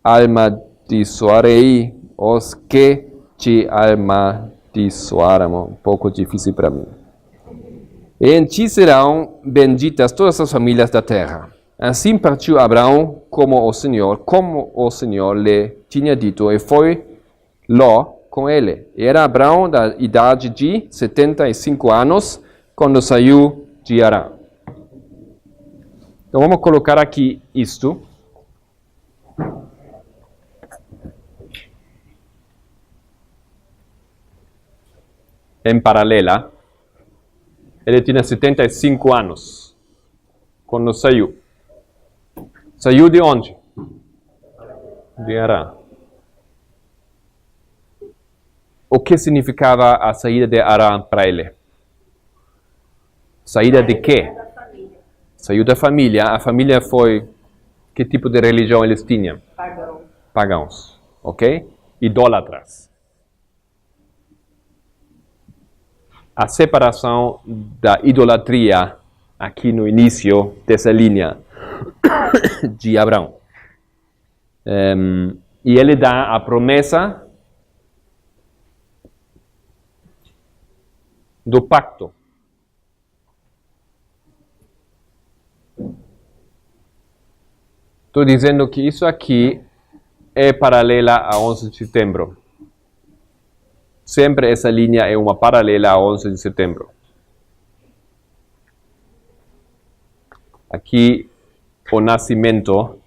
Speaker 1: amaldiçoarei os que te amaldiçoarem. Um pouco difícil para mim. E em ti serão benditas todas as famílias da terra. Assim partiu Abraão como o Senhor lhe tinha dito, e foi Ló com ele. Era Abraão da idade de 75 anos, quando saiu de Arã. Então vamos colocar aqui isto. Em paralela. Ele tinha 75 anos quando saiu. Saiu de onde? De Arã. O que significava a saída de Arã para ele? Saída de quê? Saiu da família. A família foi... Que tipo de religião eles tinham?
Speaker 2: Pagão.
Speaker 1: Pagãos. Ok? Idólatras. A separação da idolatria aqui no início dessa linha de Abraão. E ele dá a promessa do pacto. Estou dizendo que isso aqui é paralela a 11 de setembro. Sempre essa linha é uma paralela a 11 de setembro. Aqui o nascimento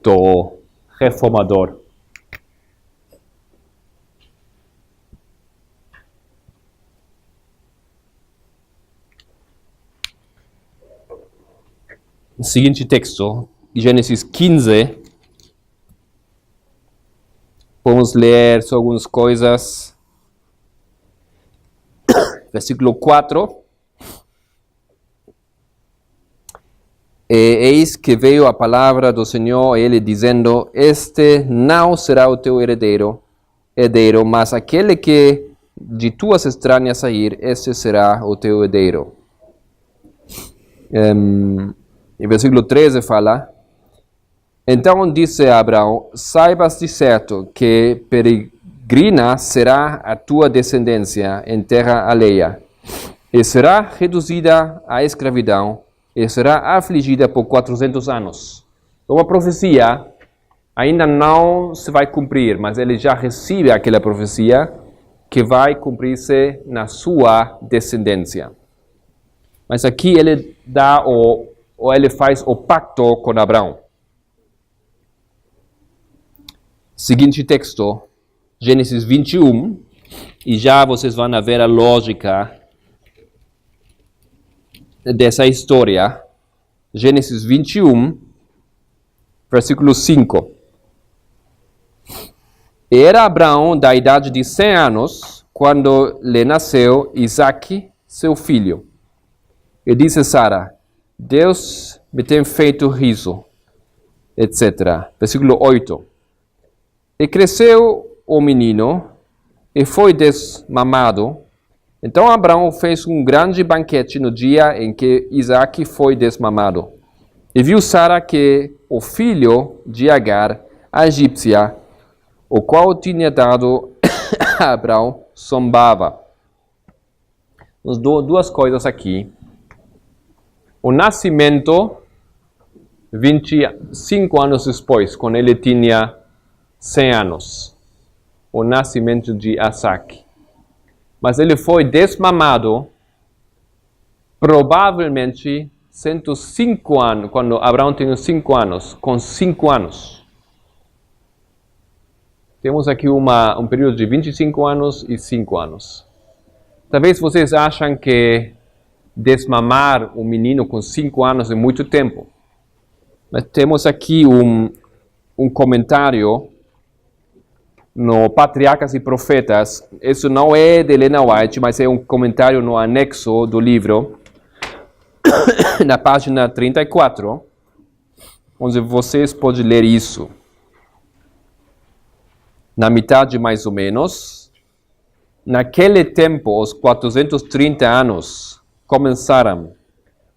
Speaker 1: do reformador. O seguinte texto, Gênesis 15. Vamos ler só algumas coisas. Versículo 4. Eis que veio a palavra do Senhor a ele dizendo, este não será o teu herdeiro, mas aquele que de tuas estranhas sair, este será o teu herdeiro. Em versículo 13 fala, então disse Abraão, saibas de certo que peregrina será a tua descendência em terra alheia, e será reduzida à escravidão, e será afligida por 400 anos. Uma profecia ainda não se vai cumprir, mas ele já recebe aquela profecia que vai cumprir-se na sua descendência. Mas aqui ele dá ou ele faz o pacto com Abraão. Seguinte texto, Gênesis 21, e já vocês vão ver a lógica dessa história. Gênesis 21, versículo 5. Era Abraão da idade de 100 anos, quando lhe nasceu Isaque, seu filho. E disse Sara, Deus me tem feito riso, etc. Versículo 8. E cresceu o menino, e foi desmamado. Então Abraão fez um grande banquete no dia em que Isaque foi desmamado. E viu Sara que o filho de Agar, a egípcia, o qual tinha dado a Abraão, zombava. Nos dou duas coisas aqui. O nascimento, 25 anos depois, quando ele tinha 100 anos. O nascimento de Isaac. Mas ele foi desmamado, provavelmente 105 anos, quando Abraão tinha 5 anos, com 5 anos. Temos aqui um período de 25 anos e 5 anos. Talvez vocês acham que desmamar um menino com 5 anos é muito tempo. Mas temos aqui um comentário no Patriarcas e Profetas. Isso não é de Ellen White, mas é um comentário no anexo do livro, na página 34, onde vocês podem ler isso. na metade mais ou menos. Naquele tempo, os 430 anos começaram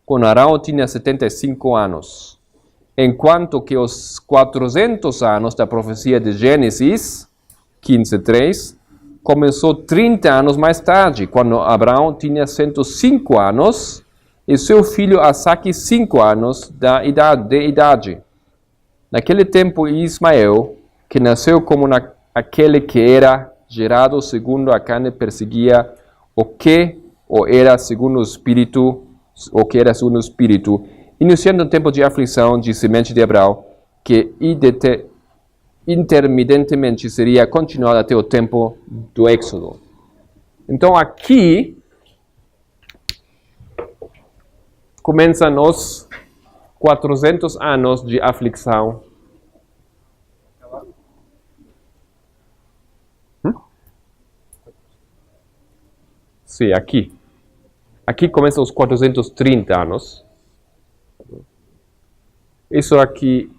Speaker 1: quando Arão tinha 75 anos, enquanto que os 400 anos da profecia de Gênesis 15:3 começou 30 anos mais tarde, quando Abraão tinha 105 anos e seu filho Isaque 5 anos de idade. Naquele tempo, Ismael, que nasceu como aquele que era gerado segundo a carne, perseguia o que era segundo o Espírito, iniciando um tempo de aflição de semente de Abraão, que intermitentemente seria continuado até o tempo do Éxodo. Então aqui começam os 400 anos de aflição. Sim, aqui. Aqui começam os 430 anos. Isso aqui.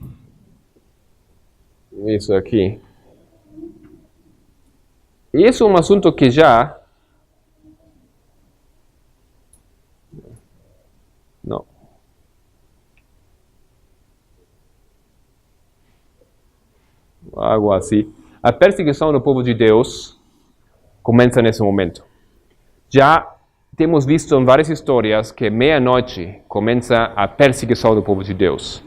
Speaker 1: Isso aqui. E isso é um assunto que já... Não. Algo assim. A perseguição do povo de Deus começa nesse momento. Já temos visto em várias histórias que meia-noite começa a perseguição do povo de Deus.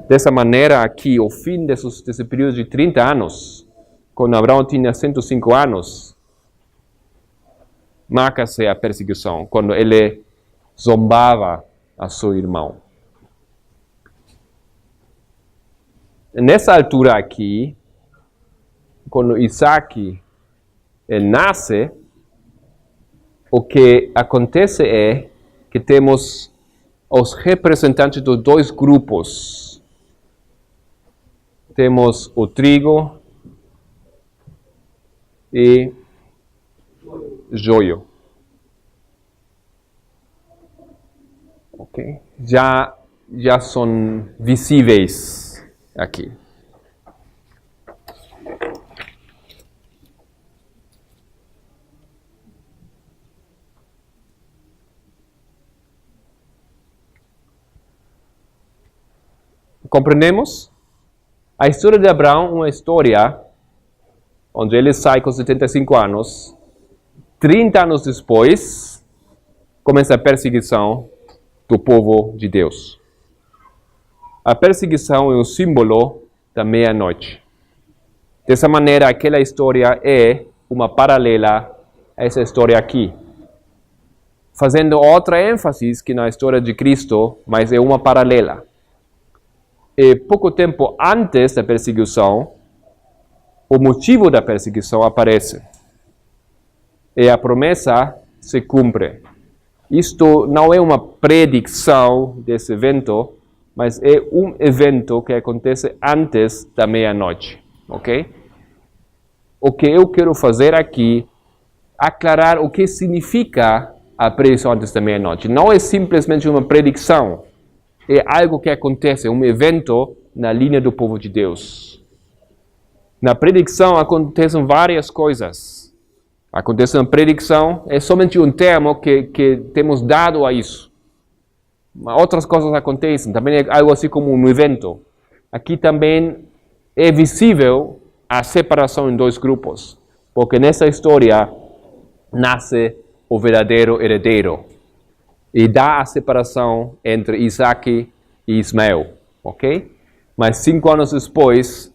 Speaker 1: Dessa maneira aqui, o fim desse período de 30 anos, quando Abraão tinha 105 anos, marca-se a perseguição, quando ele zombava a seu irmão. Nessa altura aqui, quando Isaque nasce, o que acontece é que temos os representantes dos dois grupos. Temos o trigo e joio. Ok? Já são visíveis aqui. Compreendemos? A história de Abraão é uma história onde ele sai com 75 anos. 30 anos depois, começa a perseguição do povo de Deus. A perseguição é um símbolo da meia-noite. Dessa maneira, aquela história é uma paralela a essa história aqui. Fazendo outra ênfase que na história de Cristo, mas é uma paralela. E pouco tempo antes da perseguição, o motivo da perseguição aparece. E a promessa se cumpre. Isto não é uma predição desse evento, mas é um evento que acontece antes da meia-noite. Ok? O que eu quero fazer aqui, aclarar o que significa a predição antes da meia-noite. Não é simplesmente uma predição. É algo que acontece, um evento na linha do povo de Deus. Na predição acontecem várias coisas. Acontece uma predição, é somente um termo que temos dado a isso. Outras coisas acontecem, também é algo assim como um evento. Aqui também é visível a separação em dois grupos, porque nessa história nasce o verdadeiro herdeiro. E dá a separação entre Isaque e Ismael, ok? Mas 5 anos depois,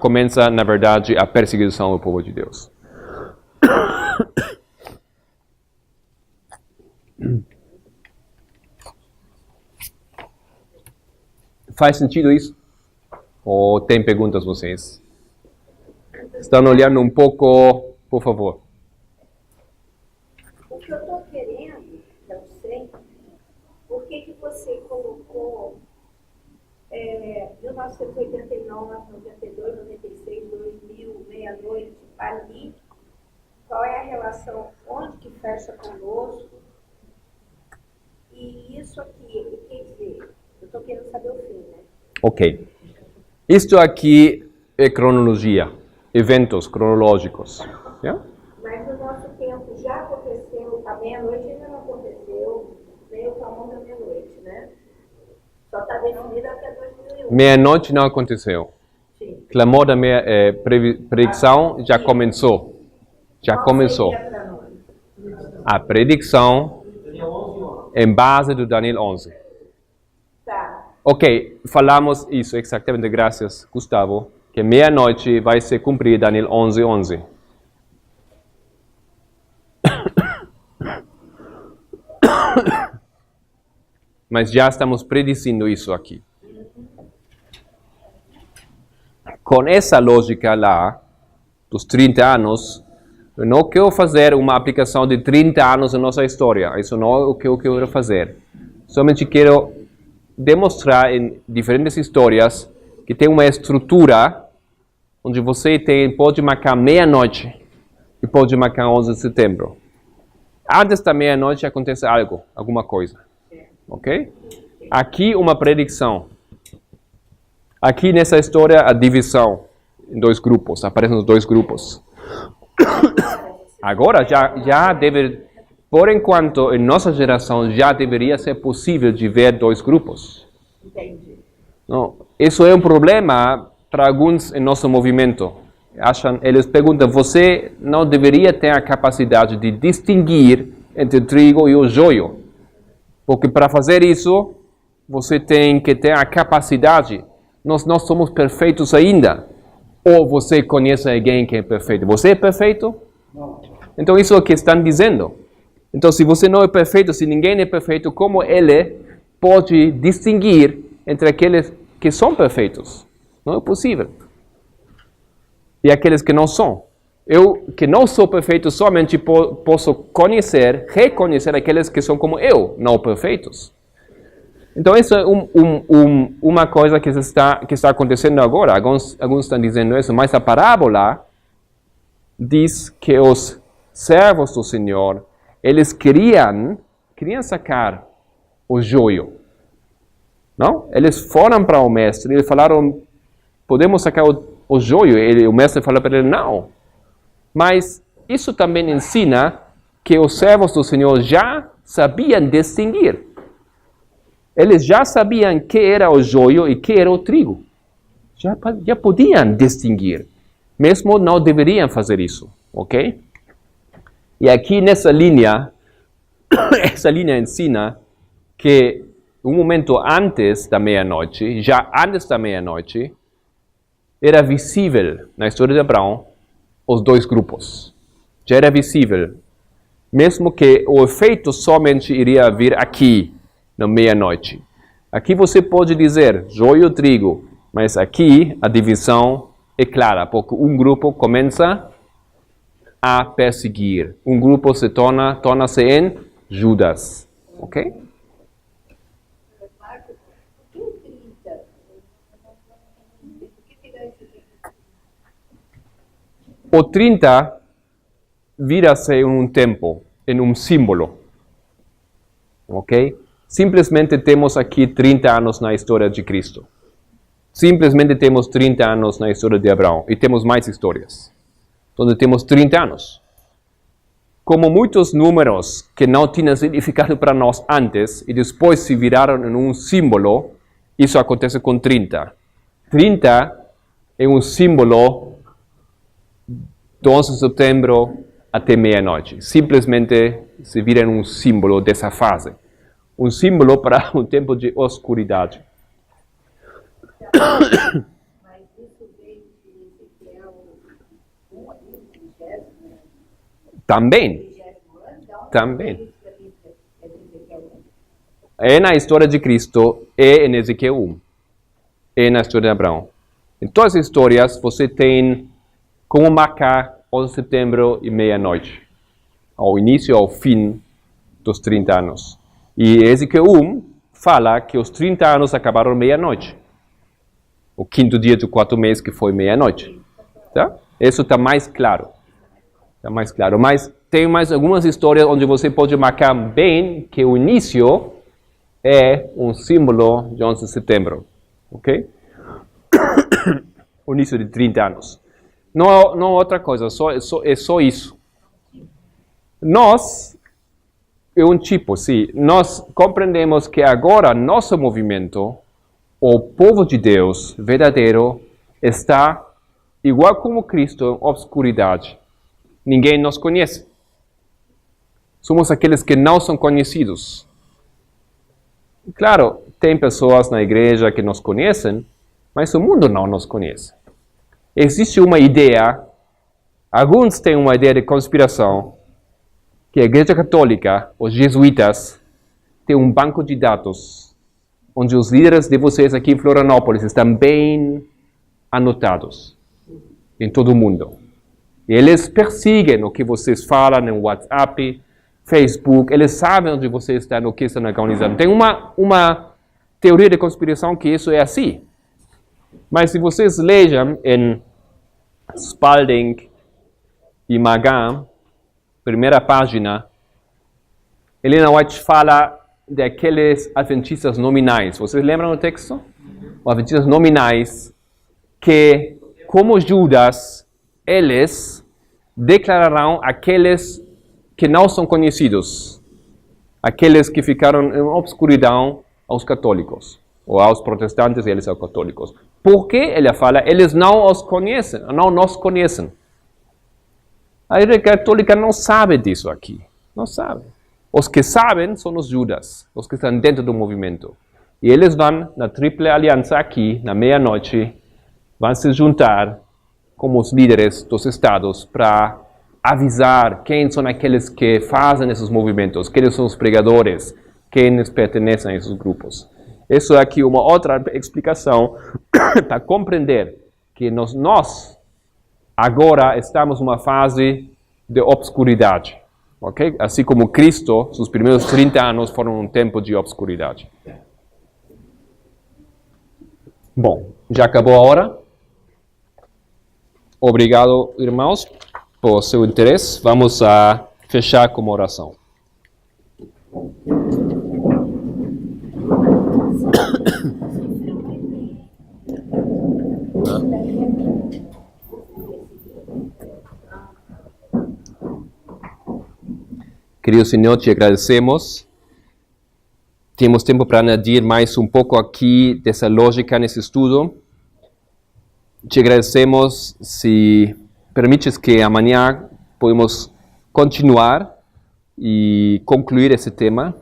Speaker 1: começa, na verdade, a perseguição do povo de Deus. Faz sentido isso? Ou tem perguntas vocês? Estão olhando um pouco, por favor.
Speaker 2: O que eu estou querendo, não sei, por que você colocou 1989, 92, 96, 2000, meia-noite, ali? Qual é a relação? Onde que fecha conosco? E isso aqui, quer dizer, eu estou querendo saber o fim, né?
Speaker 1: Ok. Isto aqui é cronologia. eventos cronológicos. Yeah?
Speaker 2: Mas no nosso tempo já aconteceu, a meia-noite ainda não aconteceu, nem o clamor da meia-noite, né? Só está definido até 2001.
Speaker 1: Meia-noite não aconteceu.
Speaker 2: Sim.
Speaker 1: Clamor da predicção já começou. Já
Speaker 2: Qual
Speaker 1: começou.
Speaker 2: seria pra nós?
Speaker 1: A predicção em base do Daniel 11.
Speaker 2: Tá.
Speaker 1: Ok, falamos isso exatamente, graças, Gustavo, que meia-noite vai se cumprir Daniel 11:11. Mas já estamos predicindo isso aqui. Com essa lógica lá, dos 30 anos, eu não quero fazer uma aplicação de 30 anos na nossa história. Isso não é o que eu quero fazer. Somente quero demonstrar em diferentes histórias que tem uma estrutura onde você pode marcar meia-noite e pode marcar 11 de setembro. Antes da meia-noite acontece algo, alguma coisa. Ok? Aqui uma predição. Aqui nessa história a divisão em dois grupos, aparecem os dois grupos. Agora já deve, por enquanto, em nossa geração já deveria ser possível de ver dois grupos.
Speaker 2: Entendi.
Speaker 1: Não, isso é um problema para alguns em nosso movimento. Eles perguntam, você não deveria ter a capacidade de distinguir entre o trigo e o joio? Porque para fazer isso, você tem que ter a capacidade. Nós não somos perfeitos ainda. Ou você conhece alguém que é perfeito? Você é perfeito? Não. Então isso é o que estão dizendo. Então se você não é perfeito, se ninguém é perfeito, como ele pode distinguir entre aqueles que são perfeitos? Não é possível. E aqueles que não são. Eu, que não sou perfeito, somente posso conhecer, reconhecer aqueles que são como eu, não perfeitos. Então, isso é uma coisa que está acontecendo agora. Alguns estão dizendo isso, mas a parábola diz que os servos do Senhor, eles queriam sacar o joio. Não? Eles foram para o mestre e falaram, podemos sacar o joio? E o mestre falou para ele, não. Mas isso também ensina que os servos do Senhor já sabiam distinguir. Eles já sabiam que era o joio e que era o trigo. Já podiam distinguir. Mesmo não deveriam fazer isso, ok? E aqui nessa linha, essa linha ensina que um momento antes da meia-noite, já antes da meia-noite, era visível na história de Abraão os dois grupos. Já era visível. Mesmo que o efeito somente iria vir aqui, na meia-noite. Aqui você pode dizer joio e trigo, mas aqui a divisão é clara, porque um grupo começa a perseguir. Um grupo torna-se em Judas. Ok? O 30 vira-se um tempo, em um símbolo. Ok? Simplesmente temos aqui 30 anos na história de Cristo. Simplesmente temos 30 anos na história de Abraão. E temos mais histórias. Onde temos 30 anos. Como muitos números que não tinham significado para nós antes e depois se viraram em um símbolo, isso acontece com 30. 30 é um símbolo do 11 de setembro até meia-noite. Simplesmente se vira em um símbolo dessa fase. Um símbolo para um tempo de oscuridade.
Speaker 2: Mas isso veio de Ezequiel 1,
Speaker 1: Também. É na história de Cristo, é em Ezequiel 1. É na história de Abraão. Em todas as histórias, você tem como marcar 11 de setembro e meia-noite. Ao início ou ao fim dos 30 anos. E Ezequiel 1 fala que os 30 anos acabaram meia-noite. O quinto dia do quarto mês que foi meia-noite. Tá? Isso está mais claro. Está mais claro. Mas tem mais algumas histórias onde você pode marcar bem que o início é um símbolo de 11 de setembro. Ok? O início de 30 anos. Não outra coisa, é só isso. Nós, é um tipo, sim. Nós compreendemos que agora nosso movimento, o povo de Deus verdadeiro, está igual como Cristo em obscuridade. Ninguém nos conhece. Somos aqueles que não são conhecidos. Claro, tem pessoas na igreja que nos conhecem, mas o mundo não nos conhece. Existe uma ideia, alguns têm uma ideia de conspiração, que a Igreja Católica, os jesuítas, têm um banco de dados, onde os líderes de vocês aqui em Florianópolis estão bem anotados em todo o mundo. E eles perseguem o que vocês falam no WhatsApp, Facebook, eles sabem onde vocês estão, o que estão organizando. Tem uma teoria de conspiração que isso é assim. Mas se vocês lejam em Spalding e Magan, primeira página, Ellen White fala daqueles adventistas nominais. Vocês lembram do texto? Os adventistas nominais que, como Judas, eles declararão aqueles que não são conhecidos, aqueles que ficaram em obscuridão aos católicos, ou aos protestantes e eles aos católicos. Por que ele fala? Eles não os conhecem, não nos conhecem. A Igreja Católica não sabe disso aqui, não sabe. Os que sabem são os Judas, os que estão dentro do movimento. E eles vão na Tríplice Aliança aqui, na meia-noite, vão se juntar como os líderes dos estados para avisar quem são aqueles que fazem esses movimentos, quem são os pregadores, quem pertencem a esses grupos. Isso aqui é uma outra explicação para compreender que nós agora estamos numa fase de obscuridade. Okay? Assim como Cristo, seus primeiros 30 anos foram um tempo de obscuridade. Bom, já acabou a hora. Obrigado, irmãos, por seu interesse. Vamos a fechar com uma oração. Querido Senhor, te agradecemos. Temos tempo para añadir mais um pouco aqui dessa lógica nesse estudo. Te agradecemos se permites que amanhã podemos continuar e concluir esse tema.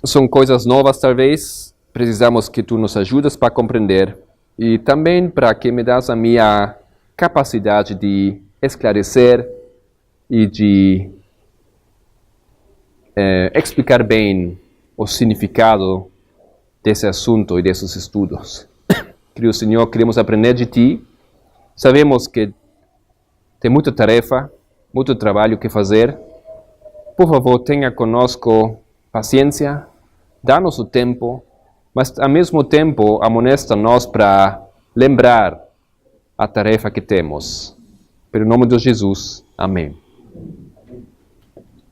Speaker 1: São coisas novas, talvez. Precisamos que tu nos ajudes para compreender e também para que me das a minha capacidade de esclarecer e de explicar bem o significado desse assunto e desses estudos. Querido Senhor, queremos aprender de Ti. Sabemos que tem muita tarefa, muito trabalho que fazer. Por favor, tenha conosco paciência, dá-nos o tempo, mas ao mesmo tempo amonesta-nos para lembrar a tarefa que temos. Pelo nome de Jesus, amém.